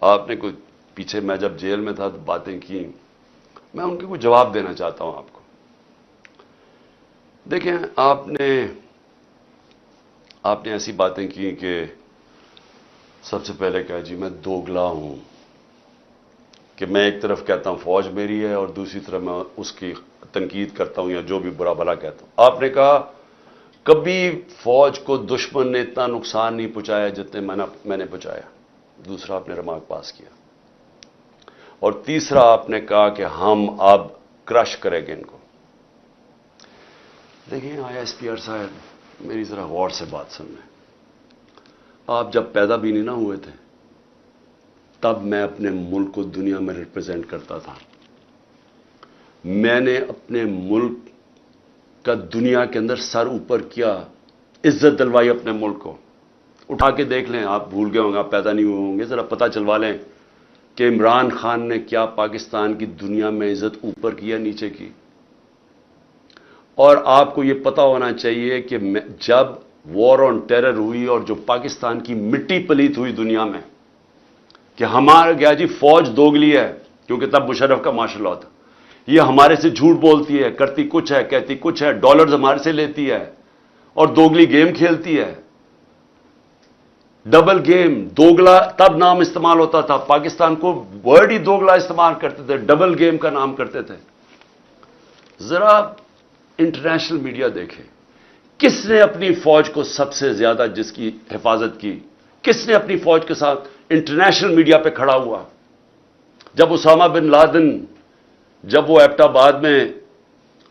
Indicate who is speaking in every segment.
Speaker 1: آپ نے کوئی پیچھے میں جب جیل میں تھا تو باتیں کی، میں ان کے کوئی جواب دینا چاہتا ہوں آپ کو. دیکھیں آپ نے ایسی باتیں کی کہ سب سے پہلے کہا جی میں دوگلا ہوں، کہ میں ایک طرف کہتا ہوں فوج میری ہے اور دوسری طرف میں اس کی تنقید کرتا ہوں یا جو بھی برا بھلا کہتا ہوں. آپ نے کہا کبھی فوج کو دشمن نے اتنا نقصان نہیں پہنچایا جتنے میں نے پہنچایا. دوسرا آپ نے ریمارک پاس کیا. اور تیسرا آپ نے کہا کہ ہم اب کرش کریں گے ان کو. دیکھیں آئی ایس پی آر صاحب میری ذرا غور سے بات سن لیں. آپ جب پیدا بھی نہیں نہ ہوئے تھے تب میں اپنے ملک کو دنیا میں ریپرزینٹ کرتا تھا. میں نے اپنے ملک کا دنیا کے اندر سر اوپر کیا، عزت دلوائی اپنے ملک کو. اٹھا کے دیکھ لیں، آپ بھول گئے ہوں گے، آپ پیدا نہیں ہوئے ہوں گے، ذرا پتہ چلوا لیں کہ عمران خان نے کیا پاکستان کی دنیا میں عزت اوپر کی یا نیچے کی. اور آپ کو یہ پتا ہونا چاہیے کہ جب وار آن ٹیرر ہوئی اور جو پاکستان کی مٹی پلیت ہوئی دنیا میں کہ ہمارا گیا جی فوج دوگلی ہے، کیونکہ تب مشرف کا مارشل لا تھا، یہ ہمارے سے جھوٹ بولتی ہے، کرتی کچھ ہے کہتی کچھ ہے، ڈالرز ہمارے سے لیتی ہے اور دوگلی گیم کھیلتی ہے. ڈبل گیم، دوگلا تب نام استعمال ہوتا تھا. پاکستان کو ورڈ ہی دوگلا استعمال کرتے تھے، ڈبل گیم کا نام کرتے تھے. ذرا انٹرنیشنل میڈیا دیکھیں، کس نے اپنی فوج کو سب سے زیادہ جس کی حفاظت کی، کس نے اپنی فوج کے ساتھ انٹرنیشنل میڈیا پہ کھڑا ہوا؟ جب اسامہ بن لادن، جب وہ ایبٹ آباد میں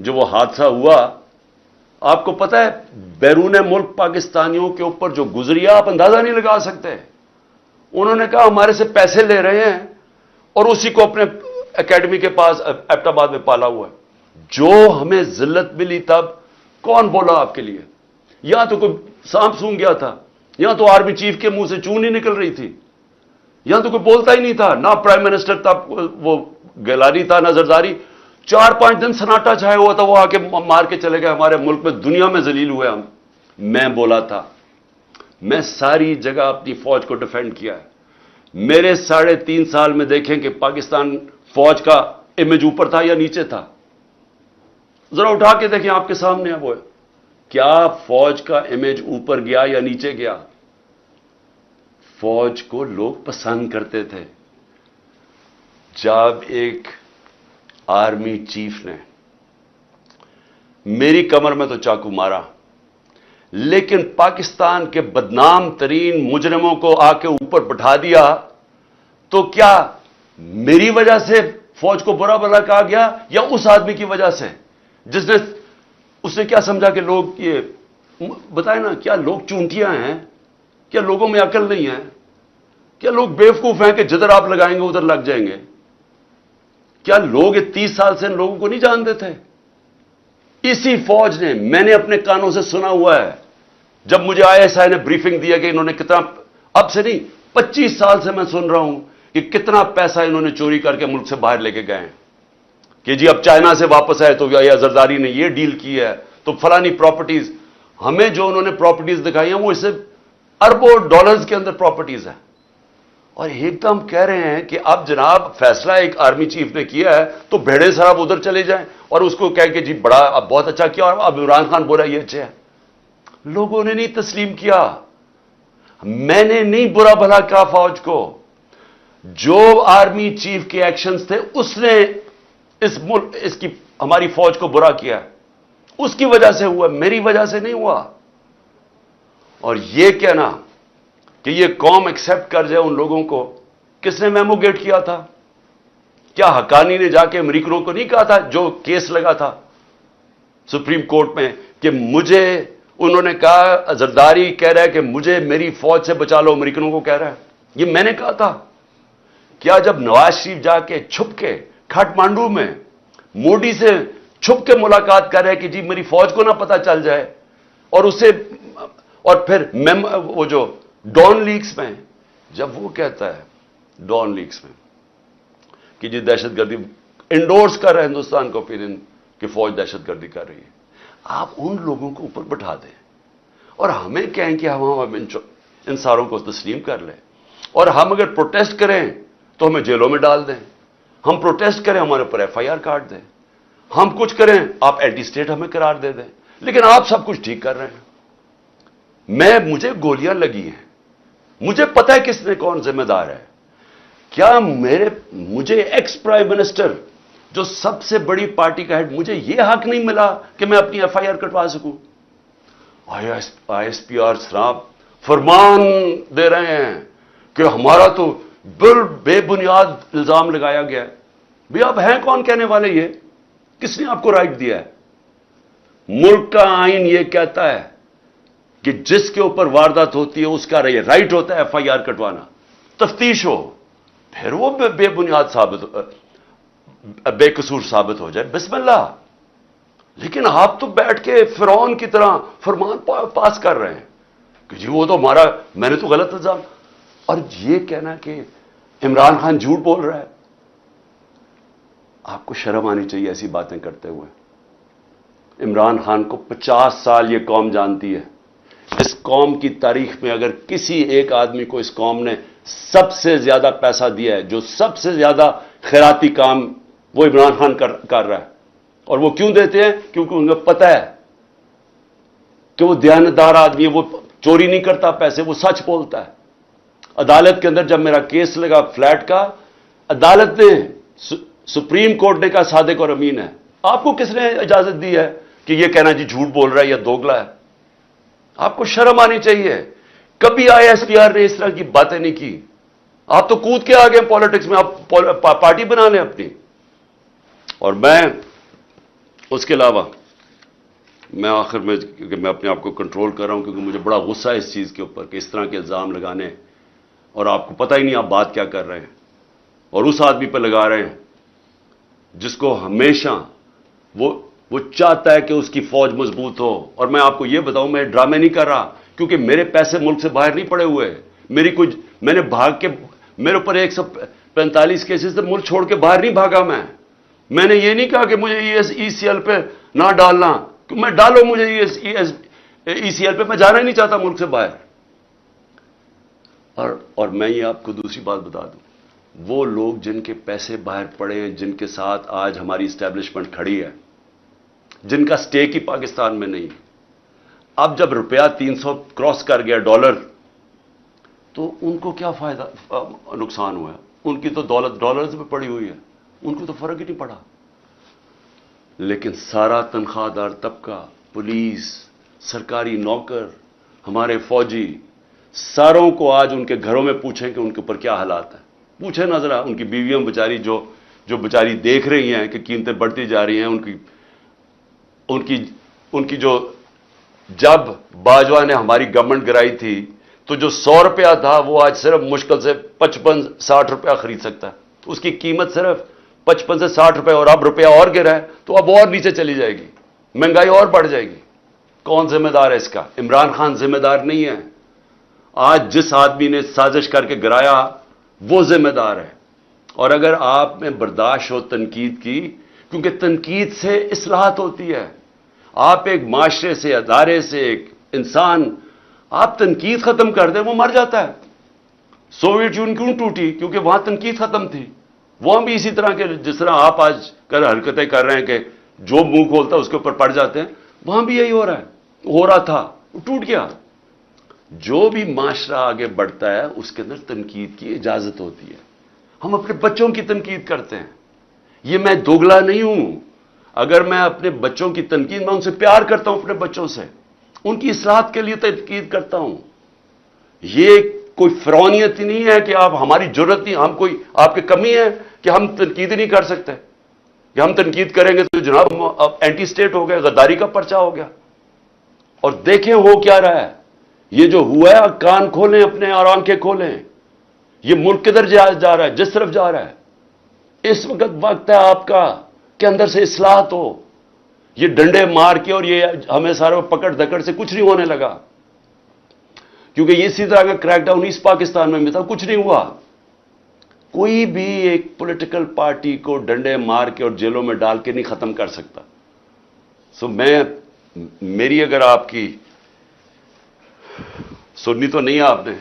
Speaker 1: جو وہ حادثہ ہوا، آپ کو پتہ ہے بیرون ملک پاکستانیوں کے اوپر جو گزری آپ اندازہ نہیں لگا سکتے. انہوں نے کہا ہمارے سے پیسے لے رہے ہیں اور اسی کو اپنے اکیڈمی کے پاس ایبٹ آباد میں پالا ہوا ہے. جو ہمیں ذلت ملی تب کون بولا آپ کے لیے؟ یہاں تو کوئی سانپ سونگ گیا تھا، یہاں تو آرمی چیف کے منہ سے چون نہیں نکل رہی تھی، یہاں تو کوئی بولتا ہی نہیں تھا، نہ پرائم منسٹر تھا وہ گیلانی تھا، نہ زرداری. 4-5 دن سناٹا چھایا ہوا تھا، وہ آ کے مار کے چلے گئے. ہمارے ملک میں دنیا میں ذلیل ہوئے ہم. میں بولا تھا، میں ساری جگہ اپنی فوج کو ڈیفینڈ کیا ہے. میرے 3.5 سال میں دیکھیں کہ پاکستان فوج کا امیج اوپر تھا یا نیچے تھا. ذرا اٹھا کے دیکھیں، آپ کے سامنے ہے وہ. کیا فوج کا امیج اوپر گیا یا نیچے گیا؟ فوج کو لوگ پسند کرتے تھے. جب ایک آرمی چیف نے میری کمر میں تو چاقو مارا، لیکن پاکستان کے بدنام ترین مجرموں کو آ کے اوپر بٹھا دیا، تو کیا میری وجہ سے فوج کو برا بھلا کہا گیا یا اس آدمی کی وجہ سے جس نے اس نے کیا سمجھا کہ لوگ یہ بتائیں نا، کیا لوگ چونٹیاں ہیں؟ کیا لوگوں میں عقل نہیں ہے؟ کیا لوگ بیوقوف ہیں کہ جدھر آپ لگائیں گے ادھر لگ جائیں گے؟ کیا لوگ 30 سال سے ان لوگوں کو نہیں جانتے تھے؟ اسی فوج نے، میں نے اپنے کانوں سے سنا ہوا ہے، جب مجھے آئی ایس آئی نے بریفنگ دیا کہ انہوں نے کتنا، اب سے نہیں 25 سال سے میں سن رہا ہوں کہ کتنا پیسہ انہوں نے چوری کر کے ملک سے باہر لے کے گئے ہیں. کہ جی اب چائنا سے واپس آئے تو یا زرداری نے یہ ڈیل کی ہے تو فلانی پراپرٹیز. ہمیں جو انہوں نے پراپرٹیز دکھائی ہیں وہ اس سے اربوں ڈالرز کے اندر پراپرٹیز ہیں. اور ایک دم کہہ رہے ہیں کہ اب جناب فیصلہ ایک آرمی چیف نے کیا ہے تو بھیڑے صاحب ادھر چلے جائیں اور اس کو کہہ کہ جی بڑا اب بہت اچھا کیا اور اب عمران خان بولا یہ اچھا ہے. لوگوں نے نہیں تسلیم کیا. میں نے نہیں برا بھلا کہا فوج کو. جو آرمی چیف کے ایکشنز تھے اس نے اس کی ہماری فوج کو برا کیا، اس کی وجہ سے ہوا، میری وجہ سے نہیں ہوا. اور یہ کہنا کہ یہ قوم ایکسپٹ کر جائے ان لوگوں کو، کس نے میموگیٹ کیا تھا؟ کیا حقانی نے جا کے امریکنوں کو نہیں کہا تھا جو کیس لگا تھا سپریم کورٹ میں کہ مجھے، انہوں نے کہا زرداری کہہ رہا ہے کہ مجھے میری فوج سے بچا لو، امریکنوں کو کہہ رہا ہے. یہ میں نے کہا تھا. کیا جب نواز شریف جا کے چھپ کے کھٹمانڈو میں مودی سے چھپ کے ملاقات کر رہے کہ جی میری فوج کو نہ پتہ چل جائے، اور اسے اور پھر وہ جو ڈان لیکس میں جب وہ کہتا ہے ڈان لیکس میں کہ جی دہشت گردی انڈورس کر رہے ہندوستان کو پھر کہ فوج دہشت گردی کر رہی ہے، آپ ان لوگوں کو اوپر بٹھا دیں اور ہمیں کہیں کہ ہم ان ساروں کو تسلیم کر لیں. اور ہم اگر پروٹیسٹ کریں تو ہمیں جیلوں میں ڈال دیں، ہم پروٹیسٹ کریں ہمارے اوپر ایف آئی آر کاٹ دیں، ہم کچھ کریں آپ اینٹی اسٹیٹ ہمیں قرار دے دیں، لیکن آپ سب کچھ ٹھیک کر رہے ہیں۔ مجھے گولیاں لگی ہیں، مجھے پتا ہے کس نے کون ذمہ دار ہے۔ کیا مجھے ایکس پرائم منسٹر جو سب سے بڑی پارٹی کا ہیڈ، مجھے یہ حق نہیں ملا کہ میں اپنی ایف آئی آر کٹوا سکوں؟ آئی ایس پی آر صاحب فرمان دے رہے ہیں کہ ہمارا تو بے بنیاد الزام لگایا گیا ہے۔ بھی آپ ہیں کون کہنے والے؟ یہ کس نے آپ کو رائٹ دیا ہے؟ ملک کا آئین یہ کہتا ہے کہ جس کے اوپر واردات ہوتی ہے اس کا یہ رائٹ ہوتا ہے ایف آئی آر کٹوانا، تفتیش ہو، پھر وہ بے بنیاد بے قصور ثابت ہو جائے، بسم اللہ۔ لیکن آپ تو بیٹھ کے فرعون کی طرح فرمان پاس کر رہے ہیں کہ جی وہ تو ہمارا، میں نے تو غلط الزام، اور یہ کہنا کہ عمران خان جھوٹ بول رہا ہے۔ آپ کو شرم آنی چاہیے ایسی باتیں کرتے ہوئے۔ عمران خان کو 50 سال یہ قوم جانتی ہے۔ اس قوم کی تاریخ میں اگر کسی ایک آدمی کو اس قوم نے سب سے زیادہ پیسہ دیا ہے، جو سب سے زیادہ خیراتی کام، وہ عمران خان کر رہا ہے۔ اور وہ کیوں دیتے ہیں؟ کیونکہ ان کو پتہ ہے کہ وہ دیانتدار آدمی ہے، وہ چوری نہیں کرتا پیسے، وہ سچ بولتا ہے۔ عدالت کے اندر جب میرا کیس لگا فلیٹ کا، عدالت نے، سپریم کورٹ نے کہا صادق اور امین ہے۔ آپ کو کس نے اجازت دی ہے کہ یہ کہنا جی جھوٹ بول رہا ہے یا دوگلا ہے؟ آپ کو شرم آنی چاہیے۔ کبھی آئی ایس پی آر نے اس طرح کی باتیں نہیں کی۔ آپ تو کود کے آگے پالیٹکس میں، آپ پارٹی بنا لیں اپنی۔ اور میں اس کے علاوہ، میں آخر میں، کیونکہ میں اپنے آپ کو کنٹرول کر رہا ہوں کیونکہ مجھے بڑا غصہ ہے اس چیز کے اوپر کہ اس طرح کے الزام لگانے، اور آپ کو پتہ ہی نہیں آپ بات کیا کر رہے ہیں، اور اس آدمی پہ لگا رہے ہیں جس کو ہمیشہ وہ چاہتا ہے کہ اس کی فوج مضبوط ہو۔ اور میں آپ کو یہ بتاؤں، میں ڈرامے نہیں کر رہا، کیونکہ میرے پیسے ملک سے باہر نہیں پڑے ہوئے، میں نے بھاگ کے، میرے اوپر 145 کیسز سے ملک چھوڑ کے باہر نہیں بھاگا۔ میں نے یہ نہیں کہا کہ مجھے ای سی ایل پہ نہ ڈالنا، کہ میں ڈالو مجھے ای سی ایل پہ، میں جانا ہی نہیں چاہتا ملک سے باہر۔ اور میں یہ آپ کو دوسری بات بتا دوں، وہ لوگ جن کے پیسے باہر پڑے ہیں، جن کے ساتھ آج ہماری اسٹیبلشمنٹ کھڑی ہے، جن کا سٹیک ہی پاکستان میں نہیں، اب جب روپیہ 300 کراس کر گیا ڈالر، تو ان کو کیا فائدہ، نقصان ہوا ہے؟ ان کی تو دولت ڈالرز میں پڑی ہوئی ہے، ان کو تو فرق ہی نہیں پڑا۔ لیکن سارا تنخواہ دار طبقہ، پولیس، سرکاری نوکر، ہمارے فوجی، ساروں کو آج ان کے گھروں میں پوچھیں کہ ان کے اوپر کیا حالات ہیں۔ پوچھیں نا ذرا، ان کی بیویاں بیچاری جو بیچاری دیکھ رہی ہیں کہ قیمتیں بڑھتی جا رہی ہیں، ان کی جو، جب باجوہ نے ہماری گورنمنٹ گرائی تھی تو جو 100 روپیہ تھا وہ آج صرف مشکل سے 55-60 روپیہ خرید سکتا ہے، اس کی قیمت صرف 55 سے 60 روپے، اور اب روپیہ اور گرا ہے تو اب اور نیچے چلی جائے گی، مہنگائی اور بڑھ جائے گی۔ کون ذمہ دار ہے اس کا؟ عمران خان ذمہ دار نہیں ہے۔ آج جس آدمی نے سازش کر کے گرایا وہ ذمہ دار ہے۔ اور اگر آپ میں برداشت ہو تنقید کی، کیونکہ تنقید سے اصلاحات ہوتی ہے، آپ ایک معاشرے سے، ادارے سے، ایک انسان، آپ تنقید ختم کر دیں وہ مر جاتا ہے۔ سوویت یونین کیوں ٹوٹی؟ کیونکہ وہاں تنقید ختم تھی۔ وہاں بھی اسی طرح کے، جس طرح آپ آج حرکتیں کر رہے ہیں کہ جو منہ کھولتا ہے اس کے اوپر پڑ جاتے ہیں، وہاں بھی یہی ہو رہا تھا، وہ ٹوٹ گیا۔ جو بھی معاشرہ آگے بڑھتا ہے اس کے اندر تنقید کی اجازت ہوتی ہے۔ ہم اپنے بچوں کی تنقید کرتے ہیں، یہ میں دوگلا نہیں ہوں۔ اگر میں اپنے بچوں کی تنقید، میں ان سے پیار کرتا ہوں، اپنے بچوں سے ان کی اصلاحات کے لیے تنقید کرتا ہوں۔ یہ کوئی فرعونیت ہی نہیں ہے کہ آپ، ہماری ضرورت نہیں، ہم کوئی آپ کی کمی ہے کہ ہم تنقید نہیں کر سکتے، کہ ہم تنقید کریں گے تو جناب اب اینٹی اسٹیٹ ہو گئے، غداری کا پرچہ ہو گیا۔ اور دیکھیں ہو کیا رہا ہے، یہ جو ہوا ہے، کان کھولیں اپنے اور آنکھیں کھولیں، یہ ملک کدھر جا رہا ہے، جس طرف جا رہا ہے۔ اس وقت ہے آپ کا کہ اندر سے اصلاحات ہو۔ یہ ڈنڈے مار کے اور یہ ہمیں سارے پکڑ دکڑ سے کچھ نہیں ہونے لگا، کیونکہ یہ اسی طرح کا کریک ڈاؤن ایسٹ پاکستان میں بھی تھا، کچھ نہیں ہوا۔ کوئی بھی ایک پولیٹیکل پارٹی کو ڈنڈے مار کے اور جیلوں میں ڈال کے نہیں ختم کر سکتا۔ میری اگر آپ کی سننی تو نہیں آپ نے،